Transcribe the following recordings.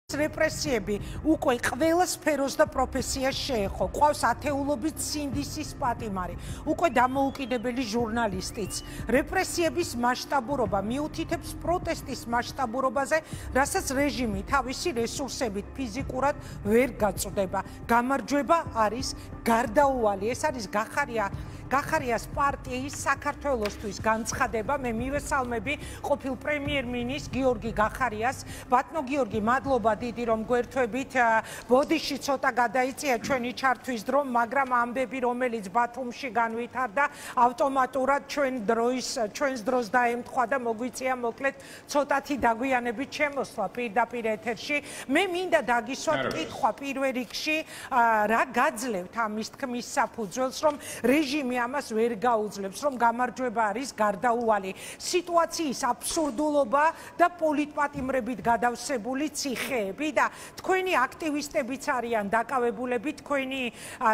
რეპრესიები უკვე ყველა სფეროს და პროფესიას შეეხო. ყავს ათეულობით სინდისის პატიმარი, უკვე დამოუკიდებელი ჟურნალისტიც. რეპრესიების მასშტაბურობა მიუთითებს პროტესტის მასშტაბურობაზე, რასაც რეჟიმი თავისი რესურსებით ფიზიკურად ვერ გაწვდება. გამარჯვება არის გარდაუვალი. ეს არის გახარიას პარტიის საქართველოსთვის განცხადება. მე მივესალმები ყოფილ პრემიერ-მინისტრ გიორგი გახარიას. ბატონო გიორგი, მადლობა დიდი რომ გვერთვებით. ბოდიში ცოტა გადაიწია ჩვენი ჩართვის დრო, მაგრამ ამბები რომელიც ბათუმში განვითარდა ავტომატურად ჩვენს დროს დაემთხვა და მოგვიწია მოკლედ ცოტათი დაგვიანებით შემოსვლა პირდაპირ ეთერში. მე მინდა დაგისვათ კითხვა პირველ რიგში, რა გაძლევთ ამის თქმის საფუძველს, რომ რეჟიმი ამას ვერ გაუძლებს, რომ გამარჯვება არის გარდაუვალი. სიტუაციის აბსურდულობა და პოლიტპატიმრებით გადავსებული ციხეები და თქვენი აქტივისტებიც არიან დაკავებულები, თქვენი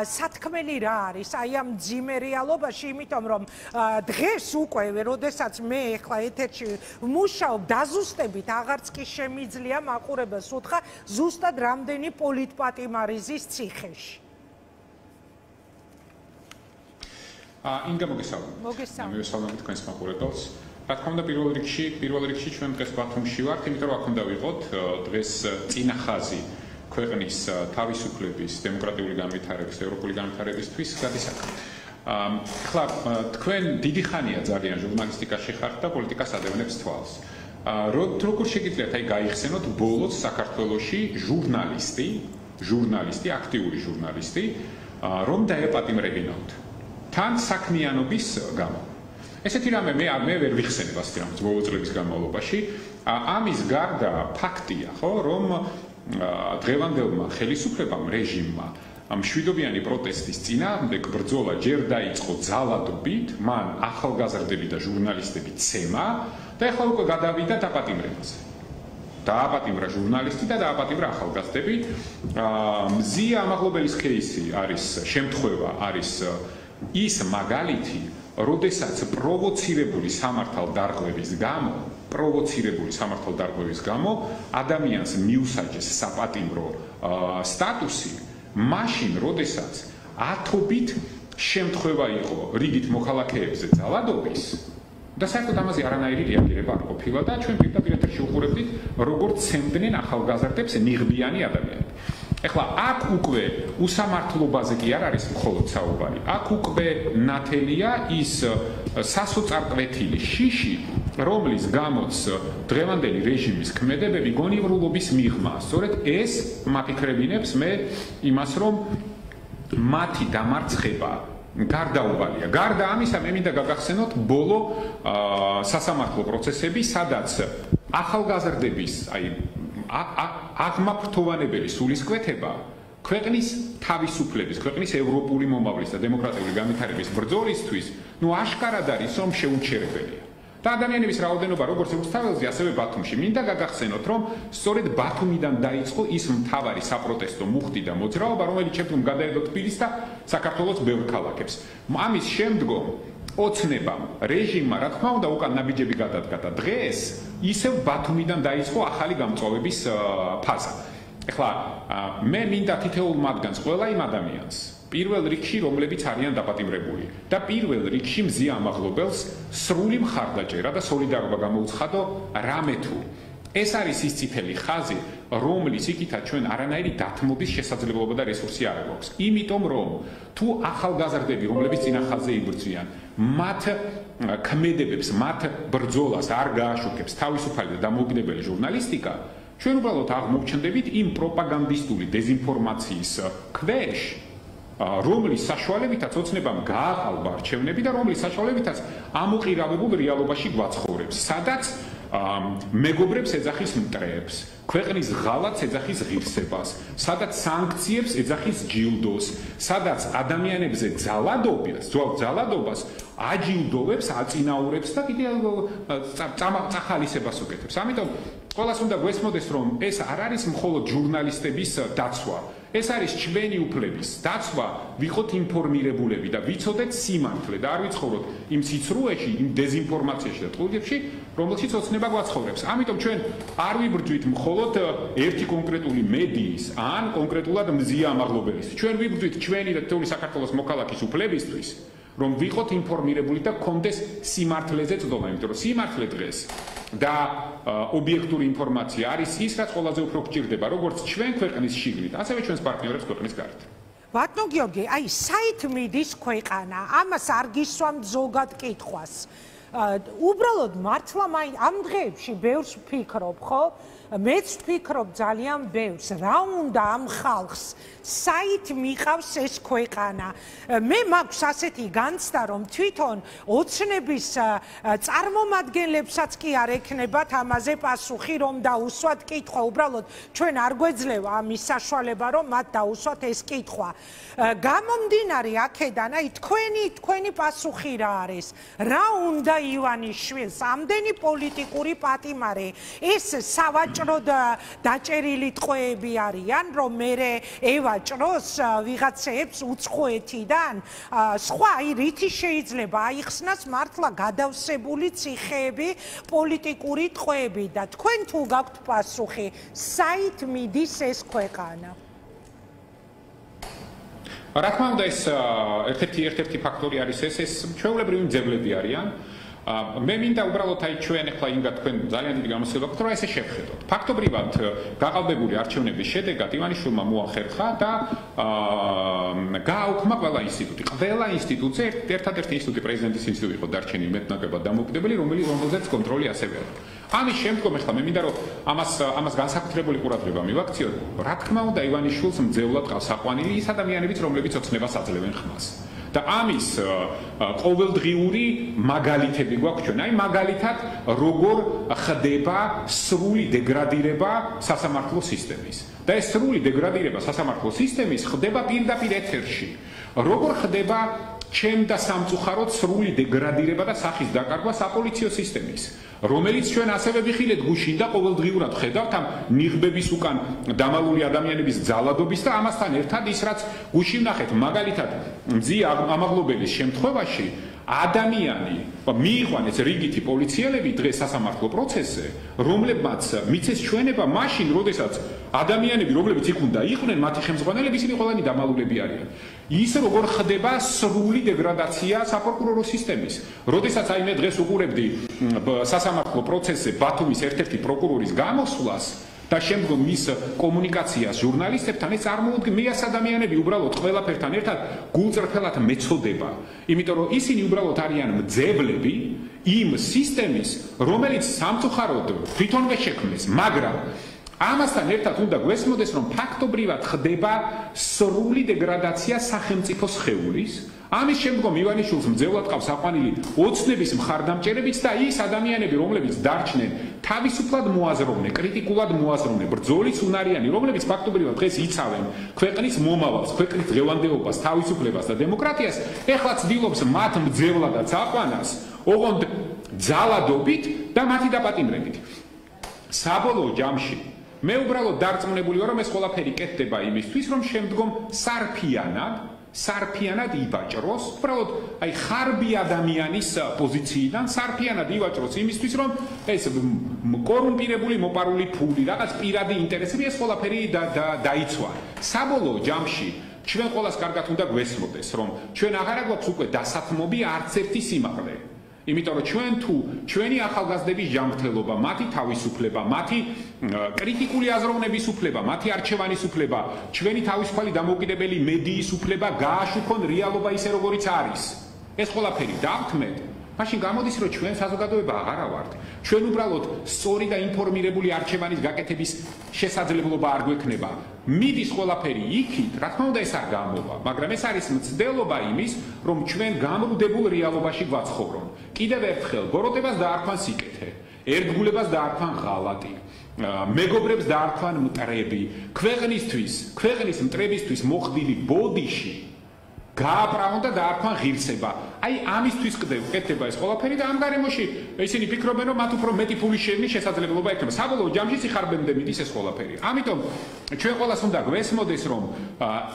სათქმელი რა არის აი ამ მძიმე რეალობაში, იმიტომ რომ დღეს უკვე, როდესაც მე ახლა ეთერში ვმუშაობ, დაზუსტებით აღარც კი შემიძლია მაყურებელს უთხრა ზუსტად რამდენი პოლიტპატიმარი ზის ციხეში. ინგა მოგესალმებით თქვენს მაყურებელს. რა თქმა უნდა, პირველ რიგში ჩვენ დღეს ბათუმში ვართ, იმიტომ რომ აქ უნდა ვიყოთ დღეს წინა ხაზი ქვეყნის თავისუფლების, დემოკრატიული განვითარების, ევროპული განვითარებისთვის გადისაკრა. ახლა თქვენ დიდი ხანია ძალიან ჟურნალისტიკაში ხართ და პოლიტიკას ადევნებს თვალს. როგორ შეგიძლიათ აი გაიხსენოთ ბოლოს საქართველოში ჟურნალისტი, აქტიური ჟურნალისტი, რომ დაეპატიმრებინოთ თან საქმიანობის გამო. ესეთი რამე მე ვერ ვიხსენებ ასეთი რამე ბოლო წლების განმავლობაში. ამის გარდა ფაქტია, ხო, რომ დღევანდელმა ხელისუფლებამ, რეჟიმმა მშვიდობიანი პროტესტის წინააღმდეგ ბრძოლა ჯერ დაიწყო ძალადობით, მან ახალგაზრდები და ჟურნალისტები ცემა და ახლა უკვე გადავიდა დაპატიმრებაზე. დააპატიმრა ჟურნალისტი და დააპატიმრა ახალგაზრდები. მზია ამაღლობელის кейსი არის შემთხვევა, არის ის მაგალითი, როდესაც პროვოცირებული სამართალ დარღვევის გამო ადამიანს მიუსაჯეს საპატიმრო სტატუსი, მაშინ როდესაც ათობით შემთხვევა იყო რიგით მოქალაქეებზე ძალადობის და საერთოდ ამაზე არანაირი რეაგირება არ ყოფილა და ჩვენ პირდაპირ ეთერში უყურებდით, როგორც ცემდნენ ახალგაზრდებს ნიღბიანი ადამიანები. ეხლა აქ უკვე უსამართლობაზე კი არ არის მხოლოდ საუბარი. აქ უკვე ნათელია ის სასოწარკვეთილი შიში, რომლის გამოც დღევანდელი რეჟიმის ქმედებები გონივრულობის მიღმა. სწორედ ეს მაფიქრებინებს მე იმას, რომ მათი დამარცხება გარდაუვალია. გარდა ამისა, მე მინდა გაგახსენოთ ბოლო სასამართლო პროცესები, სადაც ახალგაზრდების აღმაფრთოვანებელი სულისკვეთება ქვეყნის თავისუფლების, ქვეყნის ევროპული მომავლის და დემოკრატიული განვითარების ბრძოლისთვის, აშკარად არის, რომ შეუჩერებელია. და ადამიანების რაოდენობა როგორც რუსთაველზე, ასევე ბათუმში. მინდა გაგახსენოთ, რომ სწორედ ბათუმიდან დაიწყო ის მთავარი საპროტესტო მუხტი და მოძრაობა, რომელიც შემდგომ გადაედო თბილისს და საქართველოს ბევრ ქალაქებს. ამის შემდგომ ოცნებამ, რეჟიმმა, რა თქმა უნდა, უკან ნაბიჯები გადადგა და დღეს ისევ ბათუმიდან დაიწყო ახალი გამწვავების ფაზა. ეხლა მე მინდა თითოეულ მათგანს, ყველა იმ ადამიანს, პირველ რიგში, რომლებიც არიან დაპატიმრებული და პირველ რიგში მზია ამაღლობელს სრული მხარდაჭერა და სოლიდარობა გამოუცხადო რამე თუ ეს არის ის წითელი ხაზი, რომლის იქითაც ჩვენ არანაირი დათმობის შესაძლებლობა და რესურსი არ გვაქვს. იმიტომ რომ თუ ახალგაზრდები, რომლებიც წინა ხაზზე იბრძვიან, მათ ქმედებებს, მათ ბრძოლას არ გააშუქებს თავისუფალი და დამოუკიდებელი ჟურნალისტიკა, ჩვენ უბრალოდ აღმოჩნდებით იმ პროპაგანდისტული დეზინფორმაციის ქვეშ, რომლის საშუალებითაც ოცნებამ გააყალბა არჩევნები და რომლის საშუალებითაც ამოყირავებულ რეალობაში გვაცხოვრებს, სადაც მეგობრებს ეძახის მტრეებს, ქვეყნის ღალატს ეძახის ღირსებას, სადაც სანქციებს ეძახის ჯილდოს, სადაც ადამიანებზე ძალადობას აჯილდოვებს, აწინაურებს და კიდევ წახალისებას უკეთებს. ამიტომ ყველას უნდა გვესმოდეს, რომ ეს არ არის მხოლოდ ჟურნალისტების დაცვა. ეს არის ჩვენი უფლების დაცვა, ვიყოთ ინფორმირებულები და ვიცოდეთ სიმართლე და არ ვიცხოვროთ იმ სიცრუეში, იმ დეზინფორმაციაში და ტყუილებში, რომელშიც ოცნება გვაცხოვრებს. ამიტომ ჩვენ არ ვიბრძვით მხოლოდ ერთი კონკრეტული მედიის ან კონკრეტულად მზია ამაღლობელის. ჩვენ ვიბრძვით ჩვენი და თითოეული საქართველოს მოქალაქის უფლებისთვის, რომ ვიყოთ ინფორმირებული და გქონდეს სიმართლეზე წვდომა, იმიტომ რომ სიმართლე დღეს და ობიექტური ინფორმაცია არის ის, რაც ყველაზე უფრო გჭირდება, როგორც ჩვენ ქვეყნის შიგნით, ასევე ჩვენს პარტნიორებს ქვეყნის გარეთ. ბატონო გიორგი, აი საით მიდის ქვეყანა, ამას არ გისვამთ ზოგად კითხვას. უბრალოდ მართლა ამ დღეებში ბევრს ვფიქრობ, ხო? მეც ვფიქრობ ძალიან ბევრს, რა უნდა ამ ხალხს, საით მიყავს ეს ქვეყანა. მე მაქვს ასეთი განცდა, რომ თვითონ ოცნების წარმომადგენლებსაც კი არ ექნებათ ამაზე პასუხი, რომ დაუსვათ კითხვა. უბრალოდ ჩვენ არ გვეძლევა ამის საშუალება, რომ მათ დაუსვათ ეს კითხვა. გამომდინარე აქედან, აი თქვენი პასუხი რა არის? რა უნდა ივანიშვილს ამდენი პოლიტიკური პატიმარი, ეს სავაჭრო დაჭერილი ტყვეები არიან, რომ მერე ევაჭროს ვიღაცებს უცხოეთიდან, სხვა აი რითი შეიძლება აიხსნას მართლა გადავსებული ციხეები, პოლიტიკური ტყვეები და თქვენ თუ გაქვთ პასუხი, საით მიდის ეს ქვეყანა? რა თქმა უნდა, ეს ერთ-ერთი ფაქტორი არის ეს ჩვეულებრივი მძევლები არიან. მე მინდა უბრალოდ აი ჩვენ ახლა იმ თქვენ ძალიან დიდი გამოსილება გქონთ, რომ ესე შევხედოთ. ფაქტობრივად გაყალბებული არჩევნების შედეგად ივანიშვილმა მოახერხა და გააუქმა ყველა ინსტიტუტი. ყველა ინსტიტუტზე ერთადერთი ინსტიტუტი პრეზიდენტის ინსტიტუტი იყო დარჩენილი მეტნაკლებად დამოუკიდებელი, რომელზეც კონტროლი ასევე იყო. ამის შემდგომ ახლა მე მინდა რომ ამას განსაკუთრებული ყურადღება მივაქციოთ. რა თქმა უნდა, ივანიშვილს მძევლად ყავს აყვანილი ის ადამიანებიც, რომლებიც ოცნებას აძლევენ ხმას. და ამის ყოველდღიური მაგალითები გვაქვს ჩვენ. აი მაგალითად, როგორ ხდება სრული დეგრადირება სასამართლო სისტემის. და ეს სრული დეგრადირება სასამართლო სისტემის ხდება პირდაპირ ეთერში. როგორ ხდება ჩემ და სამწუხაროდ სრული დეგრადირება და სახის დაკარგვა საპოლიციო სისტემის, რომელიც ჩვენ ასევე ვიხილეთ გუშინ და ყოველდღიურად ხედავთ ამ ნიღბების უკან დამალული ადამიანების ძალადობის და ამასთან ერთად ის, რაც გუშინ ვნახეთ, მაგალითად მზია ამაღლობელის შემთხვევაში ადამიანი მიიყვანეს რიგითი პოლიციელები დღეს სასამართლო პროცესზე, რომლებმაც მიცეს ჩვენება მაშინ, როდესაც ადამიანები, რომლებიც იქ უნდა იყვნენ, მათი ხელმძღვანელები, ისინი ყველანი დამალულები არიან. ის როგორ ხდება სრული დეგრადაცია საპროკურორო სისტემის. როდესაც აი მე დღეს უყურებდი სასამართლო პროცესზე ბათუმის ერთ-ერთი პროკურორის გამოსვლას და შემდგომ მის კომუნიკაციას ჟურნალისტებთან, ეს წარმოუდგენელი მეას ადამიანები უბრალოდ ყველაფერთან ერთად გულწრფელად მეწოდება, იმიტომ რომ ისინი უბრალოდ არიან მძევლები იმ სისტემის, რომელიც სამწუხაროდ თვითონვე შექმნეს, მაგრამ ამასთან ერთად უნდა გვესმოდეს, რომ ფაქტობრივად ხდება სრული დეგრადაცია სახელმწიფო სხეულის. ამის შემდგომ ივანიშვილს მძევლად ყავს აყვანილი ოცნების მხარდამჭერებიც და ის ადამიანები, რომლებიც დარჩნენ თავისუფლად მოაზროვნე, კრიტიკულად მოაზროვნე, ბრძოლის უნარიანი, რომლებიც ფაქტობრივად დღეს იცავენ ქვეყნის მომავალს, ქვეყნის დღევანდეობას, თავისუფლებას და დემოკრატიას, ეხლა ცდილობს მათ მძევლადაც აყვანას, ოღონდ ძალადობით და მათი დაპატიმრებით. საბოლოო ჯამში მე უბრალოდ დარწმუნებული ვარ, რომ ეს ყველაფერი კეთდება იმისთვის, რომ შემდგომ სარფიანად იბაჭროს, უბრალოდ აი ხარბი ადამიანის პოზიციიდან სარფიანად იბაჭროს იმისთვის, რომ ეს კორუმპირებული მოპარული ფული, რაღაც პირადი ინტერესები, ეს ყველაფერი დაიცვა. საბოლოო ჯამში ჩვენ ყველას კარგად უნდა გვესმოდეს, რომ ჩვენ აღარ გვაქვს უკვე დასათმობი არც ერთი სიმაღლე. იმიტომ რომ ჩვენ თუ ჩვენი ახალგაზრდების ჯანმრთელობა, მათი თავისუფლება, მათი კრიტიკული აზროვნების უფლება, მათი არჩევანის უფლება, ჩვენი თავისუფალი დამოუკიდებელი მედიის უფლება გააშუქონ რეალობა ისე როგორიც არის. ეს ყველაფერი დავთმეთ, მაშინ გამოდის, რომ ჩვენ საზოგადოება აღარა ვართ. ჩვენ უბრალოდ სწორი და ინფორმირებული არჩევანის გაკეთების შესაძლებლობა არ გვექნება. მიდის ყველაფერი იქით, რა თქმა უნდა ეს არ გამოვა, მაგრამ ეს არის მცდელობა იმის, რომ ჩვენ გამრუდებულ რეალობაში გვაცხოვრონ. კიდევ ერთხელ ბოროტებას დაარქვან სიკეთე, ერთგულებას დაარქვან ღალატი, მეგობრებს დაარქვან მტრები, ქვეყნის მტრებისთვის მოხდილი ბოდიში გააправონ და დაარქვან ღირსება. აი ამისთვის კეთდება ეს ყველაფერი და ამ გარემოში ისინი ფიქრობენ, რომ მათ უფრო მეტი ფული შესაძლებლობა ექნება. საბოლოო ჯამში სიხარბემდე მიდის ეს ყველაფერი. ამიტომ ჩვენ ყველას უნდა გვესმოდეს, რომ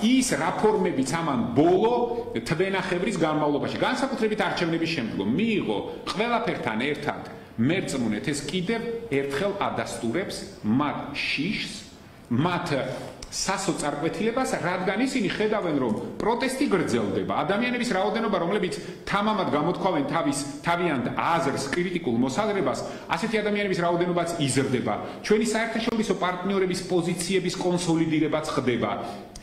ის რაფორმებიც ამან ბოლო თვენახევრის განმავლობაში, განსაკუთრებით არჩევნების შემდგომ მიიღო ყველაფერთან ერთად მერწმუნეთ, ეს კიდევ ერთხელ ადასტურებს მათ შიშს, მათ სასოწარკვეთილებას, რადგან ისინი ხედავენ, რომ პროტესტი გრძელდება, ადამიანების რაოდენობა, რომლებიც თამამად გამოთქვავენ თავიანთ აზრს, კრიტიკულ მოსაზრებას, ასეთი ადამიანების რაოდენობაც იზრდება. ჩვენი საერთაშორისო პარტნიორების პოზიციების კონსოლიდირებაც ხდება.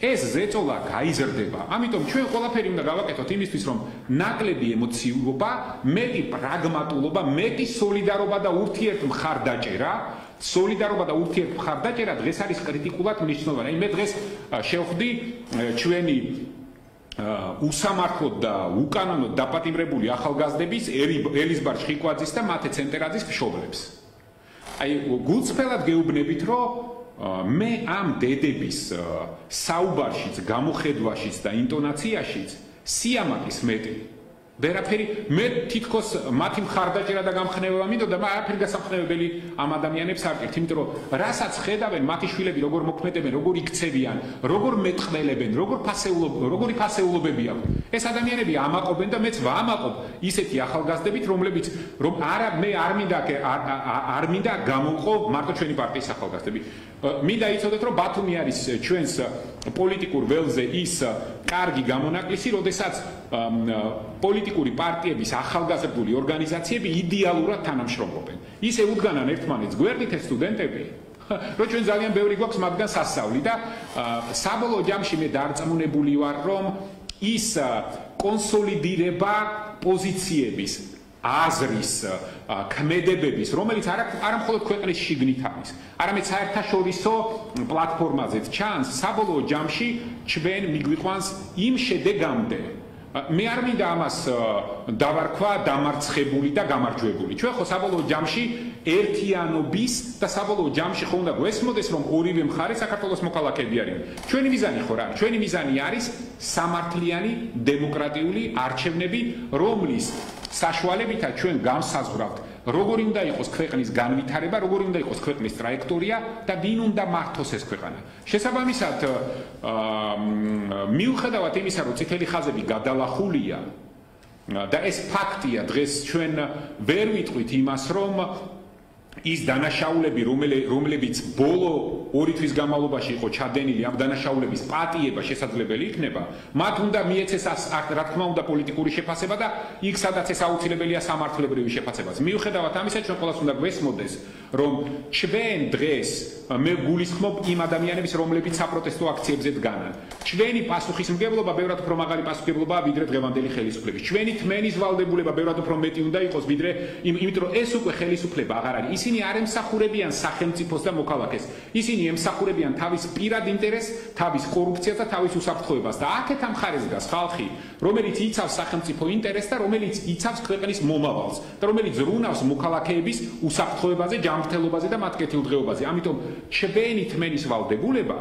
ეს ზეწოლა გაიზრდება. ამიტომ ჩვენ ყველაფერი უნდა გავაკეთოთ იმისთვის, რომ ნაკლები ემოციურობა, მეტი პრაგმატულობა, მეტი სოლიდარობა და ურთიერთმხარდაჭერა სოლიდარობა და ურთიერთმხარდაჭერა დღეს არის კრიტიკულად მნიშვნელოვანი. მე დღეს შევხვდი ჩვენი უსამართლოდ და უკანონოდ დაპატიმრებული ახალგაზრდების ელიზბარ ჭიკვაძის და მათე ცენტერაძის მშობლებს. აი გულწრფელად გეუბნებით, რომ მე ამ დედების საუბარშიც, გამოხედვაშიც და ინტონაციაშიც სიამაყის მეტი ვერაფერი მე თითქოს მათი მხარდაჭერა და გამხნევება მინდოდა, მაგრამ არაფერი გასამხნევებელი ამ ადამიანებს არ გქონდათ, იმიტომ რომ რასაც ხედავენ მათი შვილები როგორ მოქმედებენ, როგორ იქცევიან, როგორ მეტყველებენ, როგორი ფასეულობები აქვს. ეს ადამიანები ამაყობენ და მეც ვამაყობ ისეთი ახალგაზრდებით, რომლებიც არა მე არ მინდა გამოვყო მარტო ჩვენი პარტიის ახალგაზრდები. მინდა იცოდეთ, რომ ბათუმი არის ჩვენს პოლიტიკურ ველზე ის კარგი გამონაკლისი, როდესაც პოლიტიკური პარტიების ახალგაზრდული ორგანიზაციები იდეალურად თანამშრომლობენ. ისე უდგანან ერთმანეთს გვერდით ეს სტუდენტები, რომ ჩვენ ძალიან ბევრი გვაქვს მაგდან სასწავლი და საბოლოო ჯამში მე დარწმუნებული ვარ, რომ ის კონსოლიდირება პოზიციების აზრის ქმედებების, რომელიც არა მხოლოდ ქვეყნის შიგნით არის, არამედ საერთაშორისო პლატფორმაზეც ჩანს, საბოლოო ჯამში ჩვენ მიგვიყვანს იმ შედეგამდე. მე არ მინდა ამას დავარქვა დამარცხებული და გამარჯვებული. ჩვენ ხო საბოლოო ჯამში ერთიანობის და საბოლოო ჯამში ხო უნდა გვესმოდეს, რომ ორივე მხარე საქართველოს მოქალაქეები არიან. ჩვენი მიზანი ხო რა? ჩვენი მიზანი არის სამართლიანი დემოკრატიული არჩევნები, რომლის საშუალებითაც ჩვენ გამსაზღვრავთ, როგორი უნდა იყოს ქვეყნის განვითარება, როგორი უნდა იყოს ქვეყნის ტრაექტორია და ვინ უნდა მართოს ეს ქვეყანა. შესაბამისად, მიუხედავად იმისა, რომ წითელი ხაზები გადალახულია და ეს ფაქტია, დღეს ჩვენ ვერ ვიტყვით იმას, რომ ის დანაშაულები, რომლებიც ბოლო 2 თვის განმავლობაში იყო ჩადენილი, ამ დანაშაულების პატიება შესაძლებელი იქნება, მათ უნდა მიეცეს რა თქმა უნდა პოლიტიკური შეფასება და იქ სადაც ეს აუცილებელია სამართლებრივი შეფასებაც. მიუხედავად ამისა, ჩვენ ყველას უნდა გვესმოდეს, რომ ჩვენ დღეს მე გულისხმობ იმ ადამიანების, რომლებიც საპროტესტო აქციებზე დგანან. ჩვენი პასუხისმგებლობა ბევრად უფრო მაღალი პასუხისმგებლობაა ვიდრე დღევანდელი ხელისუფლების. ჩვენი თმენის ვალდებულება ბევრად უფრო მეტი უნდა იყოს ვიდრე იმიტომ რომ ეს უკვე ხელისუფლება აღარ არის. ისინი არ ემსახურებიან სახელმწიფოს და მოქალაქეს. ისინი ემსახურებიან თავის პირად ინტერესს, თავის კორუფციას და თავის უსაფრთხოებას. და აქეთ ამ მხარეს დგას ხალხი, რომელიც იცავს სახელმწიფო ინტერესს და რომელიც იცავს ქვეყნის მომავალს და რომელიც ზრუნავს მოქალაქეების უსაფრთხოებაზე, ჯანმრთელობაზე და მათ კეთილდღეობაზე. ამიტომ ჩვენი თმენის ვალდებულება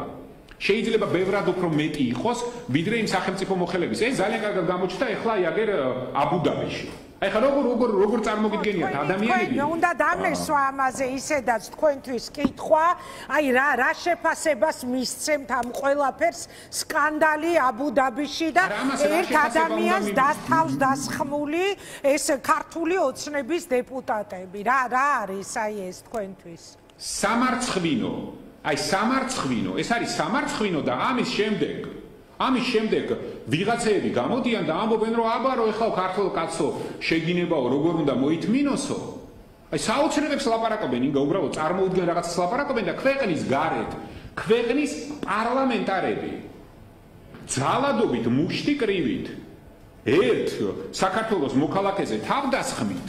შეიძლება ბევრად უფრო მეტი იყოს ვიდრე იმ სახელმწიფო მოხელების. ეს ძალიან კარგად გამოჩნდა ეხლა იაგერ აბუდაბიში. აი ხა როგორ წარმოგიდგენიათ ადამიანები? უნდა დამესვა ამაზე ისედაც თქვენთვის კითხვა, აი რა შეფასებას მისცემთ ამ ყველაფერს სკანდალი აბუდაბიში და ერთ ადამიანს თავს დასხმული ეს ქართული ოცნების დეპუტატები. რა არის აი ეს თქვენთვის? სამარცხვინო, ეს არის სამარცხვინო და ამის შემდეგ ვიღაცეები გამოდიან და ამბობენ, რომ აბარო ეხლა ქართულ კაცო შეგინებაო, როგორ უნდა მოითმინოსო. აი საოცრებებს ლაპარაკობენ, ინგა უბრალოდ წარმოუდგენ რაღაცას ლაპარაკობენ და ქვეყნის გარეთ, ქვეყნის პარლამენტარები ძალადობით მუშტი კრივით ერთ საქართველოს მოქალაქეზე თავდასხმით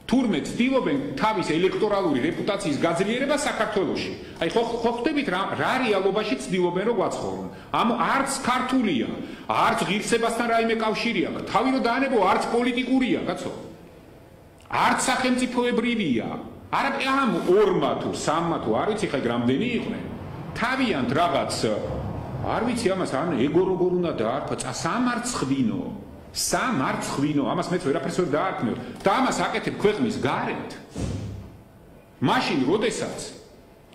თურმე ცდილობენ თავის ელექტორალური რეპუტაციის გაძლიერება საქართველოში. აი ხო ხვდებით რა რეალობაში ცდილობენ რომ გვაცხოვრონ. არც ქართულია, არც ღირსებასთან რაიმე კავშირი აქვს. თავი რომ დაანებო, არც პოლიტიკურია, კაცო. არც სახელმწიფოებრივია. არა ამ ორმა თუ სამმა თუ არ ვიცი ხა რამდენი იყვნენ. თავიანთ რაღაც არ ვიცი ამას ან ეგო როგორ უნდა დაარქვა, სამარცხვინო. სამარცხვინო, ამას მეც ვერაფერს ვერ დაარქმევ და ამას აკეთებ ქვეყნის გარეთ. მაშინ, როდესაც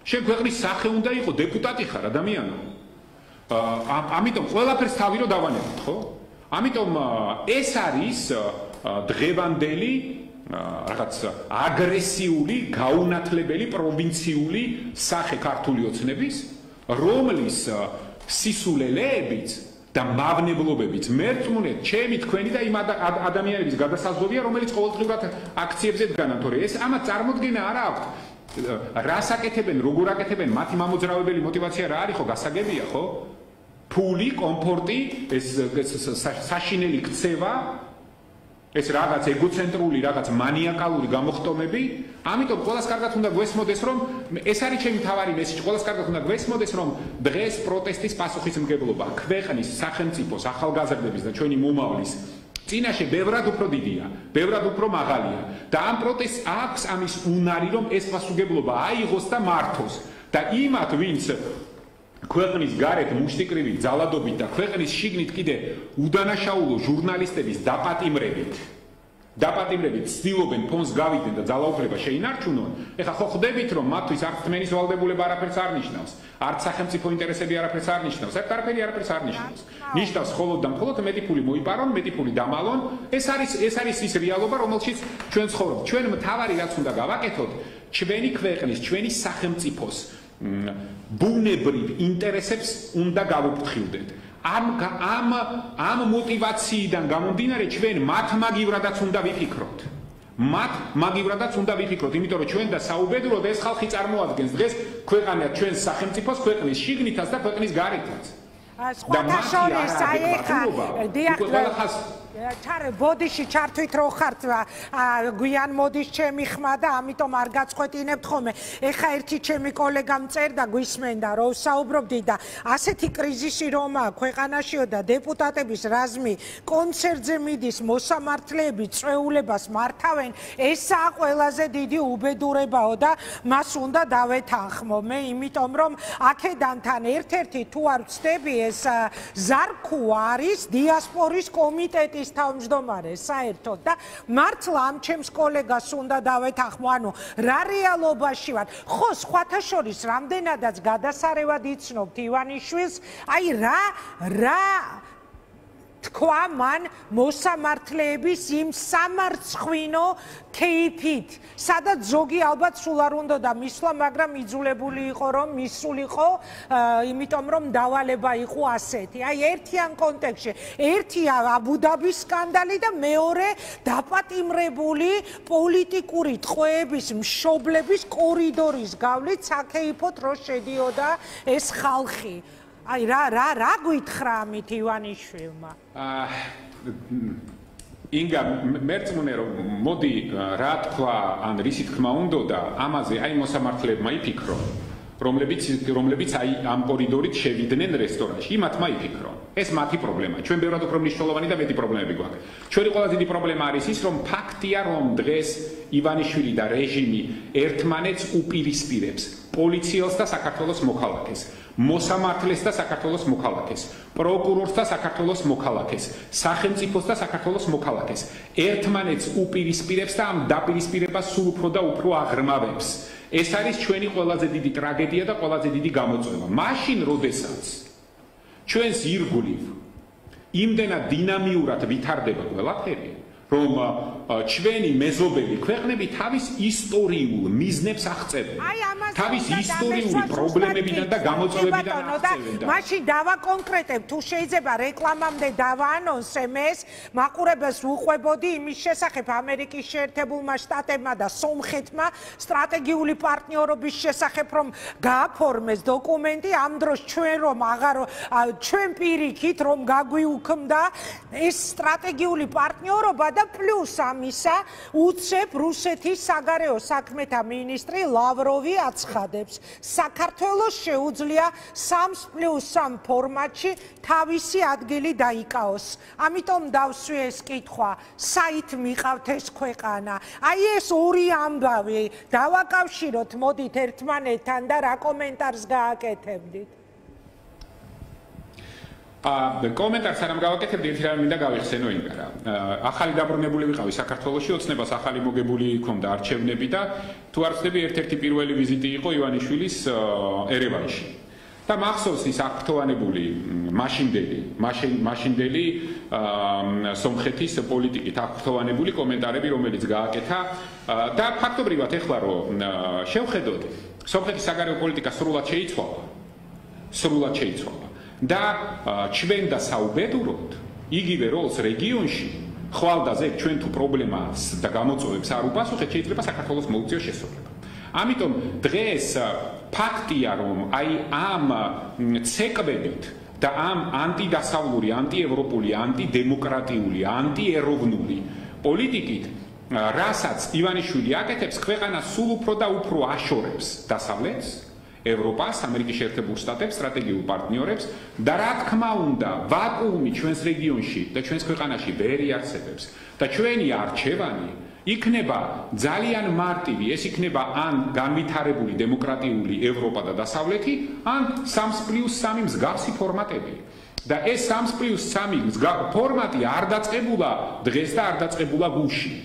შენ ქვეყნის სახე უნდა იყო, დეპუტატი ხარ, ადამიანო. ამიტომ ყველაფერს თავი რო დავანებოთ, ხო? ამიტომ ეს არის დღევანდელი რაღაც აგრესიული, გაუნათლებელი პროვინციული სახე ქართული ოცნების, რომლის სისულელეებიც და მავნებლობებიც მერწმუნეთ, ჩემი თქვენი და იმ ადამიანების გადასაზღვევია, რომელიც ყოველდღიურად აქციებზე დგანან, თორე ეს ამას წარმოდგენა არ აქვს. რას აკეთებენ, როგორ აკეთებენ, მათი მამოძრავებელი мотиваცია რა არის ხო, გასაგებია ხო? ფული, კომფორტი, ეს საშინელი ქცევა, ეს რაღაც ეგოცენტრული, რაღაც მანიაკალური გამოხტომები, ამიტომ ყველას კარგად უნდა გვესმოდეს, რომ ეს არის ჩემი მთავარი მესიჯი, ყველას კარგად უნდა გვესმოდეს, რომ დღეს პროტესტის პასუხისმგებლობა ქვეყნის, სახელმწიფოს, ახალგაზრდების და ჩვენი მომავლის წინაშე ბევრად უფრო დიდია, ბევრად უფრო მაღალია და ამ პროტესტს აქვს ამის უნარი, რომ ეს პასუხისმგებლობა აიღოს და მართოს და იმათ, ვინც ქვეყნის გარეთ მუშტიკრივი ძალადობით და ქვეყნის შიგნით კიდე უდანაშაულო ჟურნალისტების დაპატიმრებით ცდილობენ ფონს გავიდნენ და ძალაუფლება შეინარჩუნონ. ეხლა ხო ხვდებით, რომ მათთვის არც თმენის ვალდებულება არაფერს არ ნიშნავს, არც სახელმწიფო ინტერესები არაფერს არ ნიშნავს, არაფერი არაფერს არ ნიშნავს. ნიშნავს მხოლოდ და მხოლოდ მეტი ფული მოიპარონ, მეტი ფული დამალონ. ეს არის ის რეალობა, რომელშიც ჩვენ ცხოვრობთ. ჩვენ მთავარი რაც უნდა გავაკეთოთ, ჩვენი ქვეყნის, ჩვენი სახელმწიფოს ბუნებრივ ინტერესებს უნდა გავუფრთხილდეთ. ამ мотиваციიდან გამომდინარე ჩვენ მათ მაგივრადაც უნდა ვიფიქროთ. იმიტომ რომ ჩვენ და საუბედუროდ ეს ხალხი წარმოადგენს დღეს ქვეყანა ჩვენს სახელმწიფოს, ქვეყნის შიგნითაც და ქვეყნის გარეთაც. სხვათა შორის აი ეხა ჩარე ბოდიში ჩართვით რო ხართ გვიან მოდის ჩემი ხმა და ამიტომ არ გაწყვეტინებთ ხოლმე. ეხა ერთი ჩემი კოლეგამ წერდა გვისმენდა რომ საუბრობდი და ასეთი კრიზისი რომ ქვეყანაშიო და დეპუტატების რაზმი კონცერტზე მიდის, მოსამართლეები წვეულებას მართავენ, ესაა ყველაზე დიდი უბედურებაო და მას უნდა დავეთანხმო მე, იმიტომ რომ აქედანთან ერთ-ერთი თუ არ ვცდები ეს ზარქუ არის დიასპორის კომიტეტის თავმჯდომარე საერთოდ და მართლა ამ ჩემს კოლეგას უნდა დავეთანხმო, ანუ რა რეალობაში ვარ. ხო, სხვათა შორის რამდენადაც გადასარევად იცნობთ ივანიშვილს, აი რა თქვა მან მოსამართლეების იმ სამარცხვინო кейფით, სადაც ზოგი ალბათ სულ არ უნდა და მისვლა, მაგრამ იძულებული იყო რომ მისულიყო, იმიტომ რომ დავალება იყო ასეთი. აი ერთიან კონტექსტში, ერთია აბუდაბის სკანდალი და მეორე დაპატიმრებული პოლიტიკური ტყვეების მშობლების კორიდორის გავლით საქეიფოთ რო შედიოდა ეს ხალხი. აი რა გვითხრა ამით ივანიშვილმა? ინგა მერწმუნე რომ მოდი რა თქვა ან რისი თქმა უნდა და ამაზე აი მოსამართლეებმა იფიქრონ, რომლებიც აი ამ კორიდორით შევიდნენ რესტორანში, იმათმა იფიქრონ. ეს მათი პრობლემაა. ჩვენ ბევრად უფრო მნიშვნელოვანი და მეტი პრობლემები გვაქვს. ჩვენი ყველაზე დიდი პრობლემა არის ის, რომ ფაქტია, რომ დღეს ივანიშვილი და რეჟიმი ერთმანეთს უპირისპირებს. პოლიციელს და საქართველოს მოქალაქეს, მოსამართლეს და საქართველოს მოქალაქეს, პროკურორს და საქართველოს მოქალაქეს, სახელმწიფოს და საქართველოს მოქალაქეს. ერთმანეთს უპირისპირებს და ამ დაპირისპირებას სულ უფრო და უფრო აღრმავებს. ეს არის ჩვენი ყველაზე დიდი ტრაგედია და ყველაზე დიდი გამოწვევა. მაშინ, როდესაც ჩვენს ირგვლივ იმდენად დინამიურად ვითარდება ყველაფერი, რომ ჩვენი მეზობელი ქვეყნები თავის ისტორიულ მიზნებს აღწევენ. თავის ისტორიული პრობლემებიდან და გამოწვევებიდან აღწევენ. მაშინ დავაკონკრეტებ, თუ შეიძლება რეკლამამდე დავაანონსე ეს, მაყურებელს უყვებოდი იმის შესახებ ამერიკის შეერთებულმა შტატებმა და სომხეთმა სტრატეგიული პარტნიორობის შესახებ, რომ გააფორმეს დოკუმენტი, ამ დროს ჩვენ პირიქით რომ გაგვიუქმდა ეს სტრატეგიული პარტნიორობა და პლუს ამისა უცებ რუსეთის საგარეო საქმეთა მინისტრი ლავროვი აცხადებს, საქართველოს შეუძლია 3+3 ფორმატში თავისი ადგილი დაიკავოს. ამიტომ დავსვი ეს კითხვა, საით მიყავთ ეს ქვეყანა? აი ეს ორი ამბავი დავაკავშიროთ მოდით ერთმანეთთან და რა კომენტარს გააკეთებდით? კომენტარს არ გამოვაკეთებდი, ერთი რამე მინდა გავიხსენო იმგარა. ახალი დაბრუნებული ვიყავი საქართველოში, ოცნებას ახალი მოგებული ჰქონდა არჩევნები და თუ არ ვცდები, ერთ-ერთი პირველი ვიზიტი იყო ივანიშვილის ერევანში. და მახსოვს ის აქტუალებული მაშინდელი სომხეთის პოლიტიკით აქტუალებული კომენტარები, რომელიც გააკეთა და ფაქტობრივად ეხლა რომ შევხედოთ, სომხეთის საგარეო პოლიტიკა სრულად შეიცვალა. და ჩვენ და საუბედუროთ იგივე როლს რეგიონში ხვალდაზე ჩვენ თუ პრობლემას და გამოწვევებს არ უპასუხეთ, შეიძლება საქართველოს მოუწიოს შესრულება. ამიტომ დღეს ფაქტია, რომ აი ამ ცეკვებით და ამ ანტიდასავლური, ანტიევროპული, ანტიდემოკრატიული, ანტიეროვნული პოლიტიკით, რასაც ივანიშვილი აკეთებს, ქვეყანა სულ უფრო და უფრო აშორებს დასავლეთს, ევროპას, ამერიკის შეერთებულ შტატებს, სტრატეგიულ პარტნიორებს და რა თქმა უნდა, ვაკუუმი ჩვენს რეგიონში და ჩვენს ქვეყანაში ვერ იარსებებს და ჩვენი არჩევანი იქნება ძალიან მარტივი, ეს იქნება ან განვითარებული დემოკრატიული ევროპა და დასავლეთი, ან 3+3 მსგავსი ფორმატები. და ეს 3+3 ფორმატი არ დაწყებულა დღეს და არ დაწყებულა გუშინ.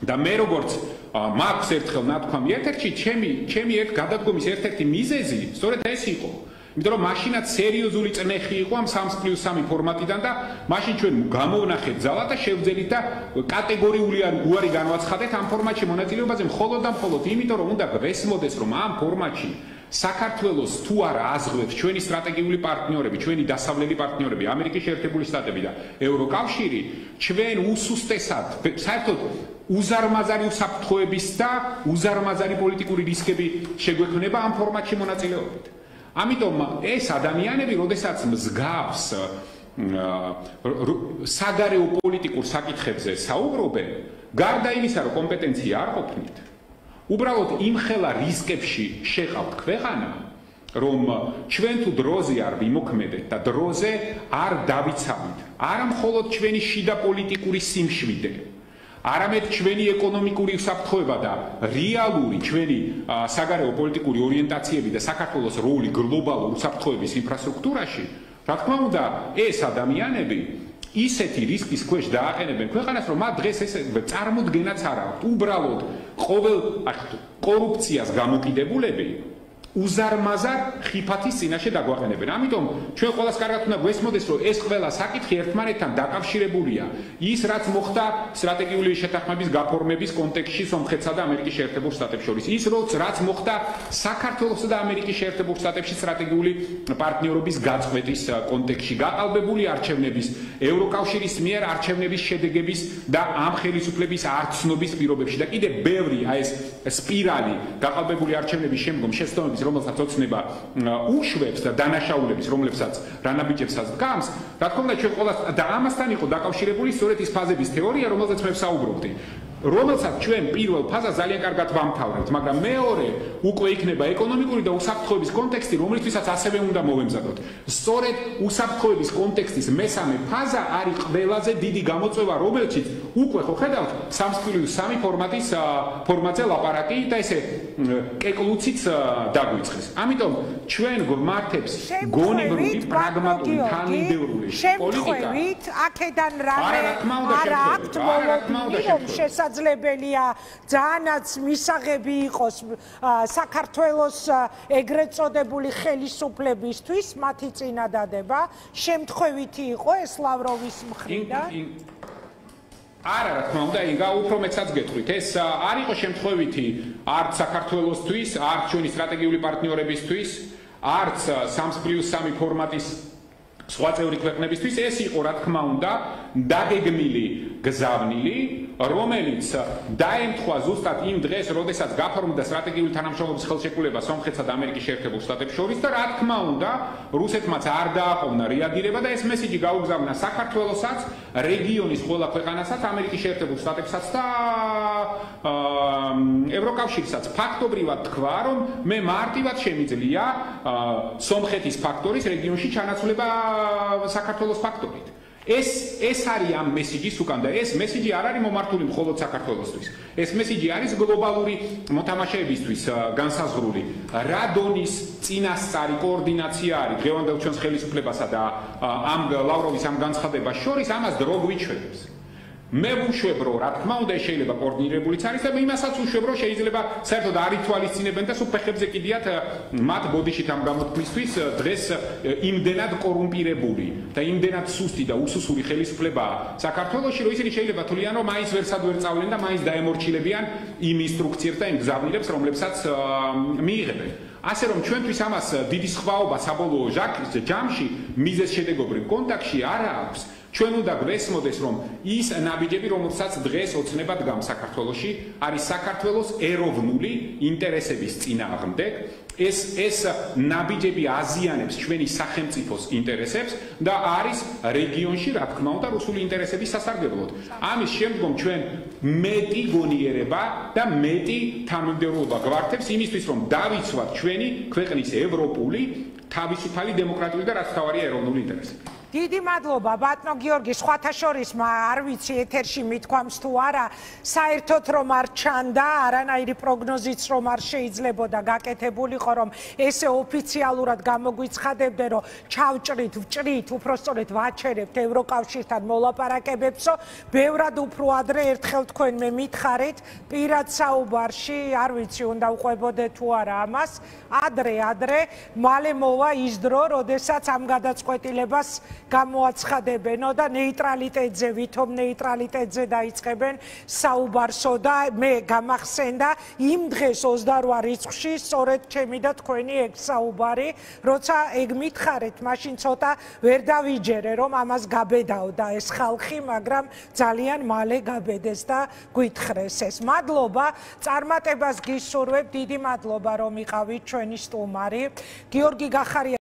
და მე როგორც მაქვს ერთხელ ნათქვამი ეთერში, ჩემი ერთ გადადგომის ერთ-ერთი მიზეზი სწორედ ეს იყო. იმიტომ რომ მაშინაც სერიოზული წნეხი იყო ამ 3+3 ფორმატიდან და მაშინ ჩვენ გამოვნახეთ ძალა და შევძელით და კატეგორიული უარი განვაცხადეთ ამ ფორმატში მონაწილეობაზე მხოლოდ და მხოლოდ იმიტომ რომ უნდა გვესმოდეს რომ ამ ფორმატში საქართველოს თუ არა აზღვევს ჩვენი სტრატეგიული პარტნიორები, ჩვენი დასავლელი პარტნიორები, ამერიკის შეერთებული შტატები და ევროკავშირი, ჩვენ უსუსტესად, საერთოდ უზარმაზარი უსაფრთხოების და უზარმაზარი პოლიტიკური რისკები შეგვექმნება ამ ფორმატში მონაწილეობით. ამიტომ ეს ადამიანები, როდესაც მსგავს საგარეო პოლიტიკურ საკითხებზე საუბრობენ, გარდა იმისა, რომ კომპეტენცია არ ყოფნით, უბრალოდ იმხელა რისკებში შეყავთ ქვეყანა, რომ ჩვენ თუ დროზე არ ვიმოქმედეთ და დროზე არ დავიცავით, არა მხოლოდ ჩვენი შიდა პოლიტიკური სიმშვიდე, არამედ ჩვენი ეკონომიკური უსაფრთხოება და რეალური ჩვენი საგარეო პოლიტიკური ორიენტაციები და საქართველოს როლი გლობალურ უსაფრთხოების ინფრასტრუქტურაში, რა თქმა უნდა, ეს ადამიანები ისეთი რისკის ქვეშ დააყენებენ ქვეყანას, რომ მათ დღეს ეს წარმოდგენაც არ აქვს. უბრალოდ ყოველ კორუფციას გამოკიდებულები უზარმაზარ ხიფათის წინაშე დაგვაყენებენ. ამიტომ ჩვენ ყველას კარგად უნდა გვესმოდეს, რომ ეს ყველა საკითხი ერთმანეთთან დაკავშირებულია. ის რაც მოხდა სტრატეგიული შეთანხმების გაფორმების კონტექსტში სომხეთსა და ამერიკის შეერთებულ შტატებს შორის, ის რაც მოხდა საქართველოსა და ამერიკის შეერთებულ შტატებში სტრატეგიული პარტნიორობის გაწყვეტის კონტექსტში, გაყალბებული არჩევნების, ევროკავშირის მიერ არჩევნების შედეგების და ამ ხელისუფლების არცნობის პირობებში და კიდევ ბევრი ეს სპირალი გაყალბებული არჩევნების შემდგომ შეცდომების, რომელსაც ოცნება უშვებს და დანაშაულების, რომლებსაც რანაბიჯებსაც დგამს, რა თქმა უნდა ჩვენ ყველას და ამასთან იყო დაკავშირებული სწორედ ის ფაზების თეორია, რომელზეც მე ვსაუბრობდი, რომელსაც ჩვენ პირველ ფაზას ძალიან კარგად ვამთავრებთ, მაგრამ მეორე უკვე იქნება ეკონომიკური და უსაფრთხოების კონტექსტი, რომლისთვისაც ასევე უნდა მოვემზადოთ. სწორედ უსაფრთხოების კონტექსტის მესამე ფაზა არის ყველაზე დიდი გამოწვევა, რომელშიც უკვე ხო ხედავთ 3+3 ფორმატზე ლაპარაკი და ესე კეკლუციც დაგვიწყეს. ამიტომ ჩვენ გვმართებს გონივრული, პრაგმატული, თანმიმდევრული პოლიტიკა. აქედან რამე არ აქვთ მოლოდინი, რომ შესაძლებელია ძალიანაც მისაღები იყოს საქართველოს ეგრეთ წოდებული ხელისუფლებისთვის მათი წინადადება, შემთხვევითი იყო ეს ლავროვის მხრიდან? არა, რა თქმა უნდა, იგა უფრო მეცაც გეტყვით. ეს არ იყო შემთხვევითი არც საქართველოსთვის, არც ჩვენი სტრატეგიული პარტნიორებისთვის, არც 3+3 ფორმატის სხვა წევრი ქვეყნებისთვის. ეს იყო, რა თქმა უნდა, დაგეგმილი გზავნილი, რომელიც დაემთხვა ზუსტად იმ დღეს, როდესაც გაფორმდა სტრატეგიული თანამშრომლობის ხელშეკრულება სომხეთსა და ამერიკის შეერთებულ შტატებს შორის და რა თქმა უნდა, რუსეთმაც არ დააყოვნა რეაგირება და ეს მესიჯი გაუგზავნა საქართველოსაც, რეგიონის ყველა ქვეყანასაც, ამერიკის შეერთებულ შტატებსაც და ევროკავშირსაც. ფაქტობრივად თქვა, რომ მე მარტივად შემიძლია სომხეთის ფაქტორის რეგიონში ჩანაცვლება საქართველოს ფაქტორით. ეს არის ამ მესიჯის უკან და ეს მესიჯი არ არის მომართული მხოლოდ საქართველოსთვის. ეს მესიჯი არის გლობალური მოთამაშეებისთვის განსაზღვრული. რა დონის წინასწარი კოორდინაცია არის დღევანდელ ჩვენს ხელისუფლებასა და ამ ლავროვის ამ განცხადებას შორის, ამას დრო გვიჩვენებს. მე ვუშვებ, რომ რა თქმა უნდა შეიძლება კოორდინირებულიც არის და იმასაც ვუშვებ, რომ შეიძლება საერთოდ არ ითვალისწინებენ და სულ ფეხებზე კიდიათ მათ ბოდიშით ამ გამოთქმისთვის დღეს იმდენად კორუმპირებული და იმდენად სუსტი და უსუსური ხელისუფლებაა საქართველოში, რომ ისინი შეიძლება თვლიან, რომ მაინც ვერსად ვერ წავლენ და მაინც დაემორჩილებიან იმ ინსტრუქციებს და იმ გზავნილებს, რომლებსაც მიიღებენ. ასე რომ ჩვენთვის ამას დიდი სხვაობა საბოლოო ჯამში მიზეზშედეგობრივ კონტაქტში არ აქვს. ჩვენ უნდა გვესმოდეს, რომ ის ნაბიჯები, რომელსაც დღეს ოცნება დგამს საქართველოში, არის საქართველოს ეროვნული ინტერესების წინააღმდეგ. ეს ნაბიჯები აზიანებს ჩვენი სახელმწიფოს ინტერესებს და არის რეგიონში, რა თქმა უნდა, რუსული ინტერესების სასარგებლოდ. ამის შემდგომ ჩვენ მეტი გონიერება და მეტი თანმიმდევრობა გვართებს იმისთვის, რომ დავიცვათ ჩვენი ქვეყნის ევროპული, თავისუფალი, დემოკრატიული და რაც თავარია ეროვნული ინტერესები. დიდი მადლობა ბატონო გიორგი, სხვათა შორის არ ვიცი ეთერში მithქვამს თუ არა, საერთოდ რომ არ ჩანდა, არანაირი პროგნოზიც რომ არ შეიძლებოდა გაკეთებულიყო, რომ ესე ოფიციალურად გამოგვიცხადებდნენ, რომ ჩავჭრით, ვჭრით, უпростоრეთ ვაჩერებთ ევროკავშირთან მოლაპარაკებებსო, ბევრად უფრო ადრე ერთხელ თქვენ მე მითხარით, პირად საუბარში, არ ვიცი უნდა უყვებოდეთ თუ არა ამას, ადრე, მალე მოვა ის დრო, როდესაც ამ გადაწყვეტილებას გამოაცხადებენო და ნეიტრალიტეტზე, ვითომ ნეიტრალიტეტზე დაიწყებენ საუბარსო და მე გამახსენდა იმ დღეს 28 რიცხვში სწორედ ჩემი და თქვენი ეგ საუბარი, როცა ეგ მითხარით, მაშინ ცოტა ვერ დავიჯერე, რომ ამას გაბედაოდა ეს ხალხი, მაგრამ ძალიან მალე გაბედეს და გვითხრეს ეს. მადლობა, წარმატებას გისურვებ, დიდი მადლობა რომ იყავით ჩვენი სტუმარი. გიორგი გახარია